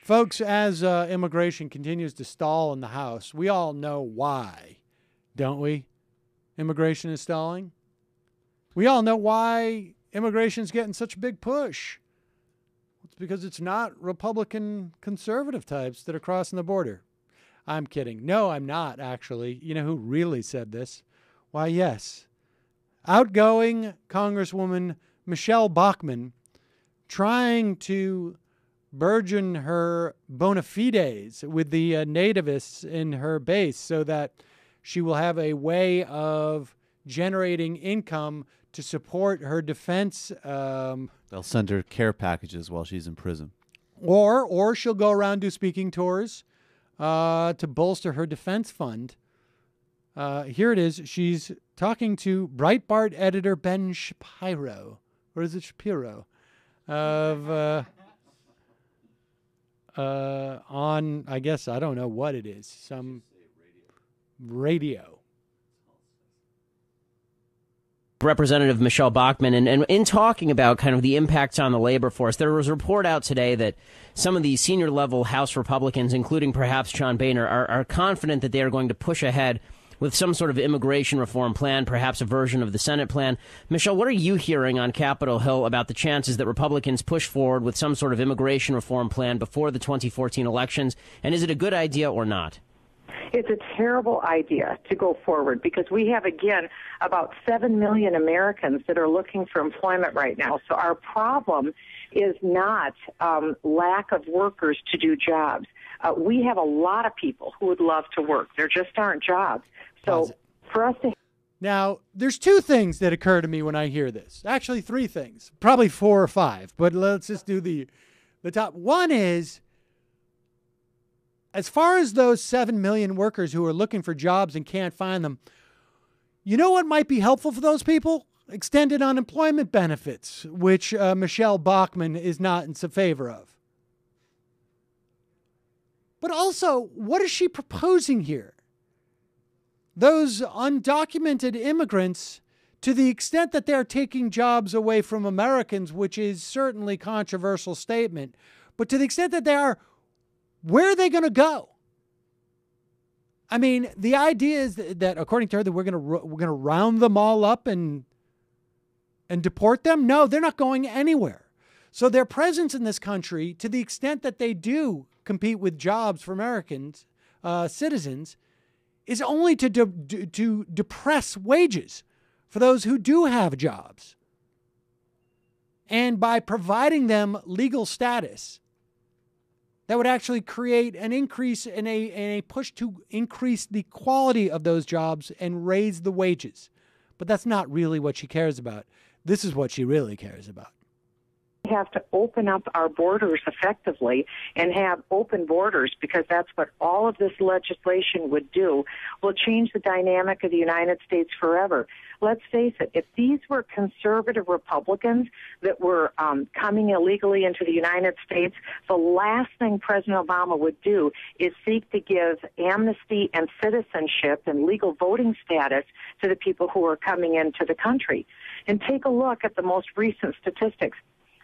Folks, as immigration continues to stall in the House, we all know why, don't we? Immigration is stalling. We all know why immigration is getting such a big push. It's because it's not Republican conservative types that are crossing the border. I'm kidding. No, I'm not, actually. You know who really said this? Why, yes. Outgoing Congresswoman Michele Bachmann trying to burgeon her bona fides with the nativists in her base so that she will have a way of generating income to support her defense. They'll send her care packages while she's in prison. Or she'll go around do speaking tours to bolster her defense fund. Here it is. She's talking to Breitbart editor Ben Shapiro. Or is it Shapiro? Of on, I guess, I don't know what it is. Some radio. Representative Michele Bachmann, and in talking about kind of the impacts on the labor force, there was a report out today that some of the senior level House Republicans, including perhaps John Boehner, are confident that they are going to push ahead with some sort of immigration reform plan, perhaps a version of the Senate plan. Michele, what are you hearing on Capitol Hill about the chances that Republicans push forward with some sort of immigration reform plan before the 2014 elections? And is it a good idea or not? It's a terrible idea to go forward because we have, again, about 7 million Americans that are looking for employment right now. So our problem is not lack of workers to do jobs. We have a lot of people who would love to work. There just aren't jobs. So for us to... Now, there's two things that occur to me when I hear this. Actually, three things. Probably 4 or 5. But let's just do the top. One is, as far as those 7 million workers who are looking for jobs and can't find them, you know what might be helpful for those people? Extended unemployment benefits, which Michele Bachmann is not in favor of. But also, what is she proposing here? Those undocumented immigrants, to the extent that they're taking jobs away from Americans, which is certainly a controversial statement, but to the extent that they are, where are they going to go? I mean, the idea is that according to her, that we're going to round them all up and deport them. No, they're not going anywhere. So their presence in this country, to the extent that they do compete with jobs for Americans, citizens, is only to depress wages for those who do have jobs. And by providing them legal status, that would actually create an increase in a push to increase the quality of those jobs and raise the wages. But that's not really what she cares about. This is what she really cares about. We have to open up our borders effectively and have open borders because that's what all of this legislation would do. Will change the dynamic of the United States forever. Let's face it, if these were conservative Republicans that were coming illegally into the United States, the last thing President Obama would do is seek to give amnesty and citizenship and legal voting status to the people who are coming into the country. And take a look at the most recent statistics.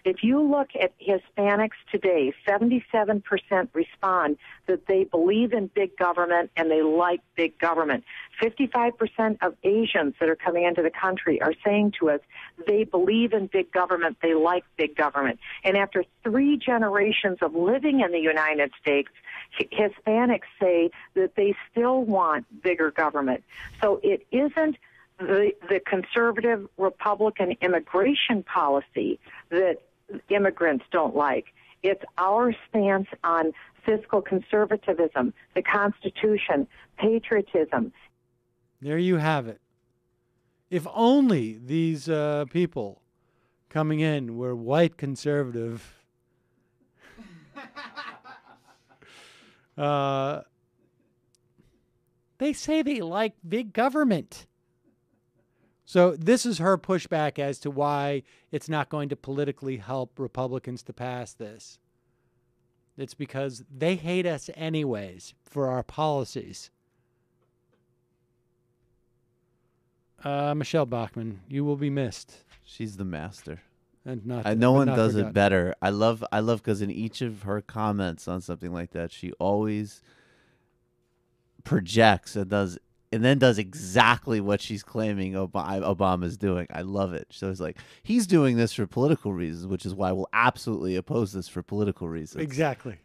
If you look at Hispanics today, 77% respond that they believe in big government and they like big government. 55% of Asians that are coming into the country are saying to us they believe in big government, they like big government. And after 3 generations of living in the United States, Hispanics say that they still want bigger government. So it isn't the conservative Republican immigration policy that immigrants don't like. It's our stance on fiscal conservatism, the Constitution, patriotism. There you have it. If only these people coming in were white conservative. They say they like big government. So this is her pushback as to why it's not going to politically help Republicans to pass this. It's because they hate us anyways for our policies. Michele Bachmann, you will be missed. She's the master. And not no but one not does forgotten. it better. I love because in each of her comments on something like that, she always projects and then does exactly what she's claiming Obama's doing. I love it. So it's like, he's doing this for political reasons, which is why we'll absolutely oppose this for political reasons. Exactly.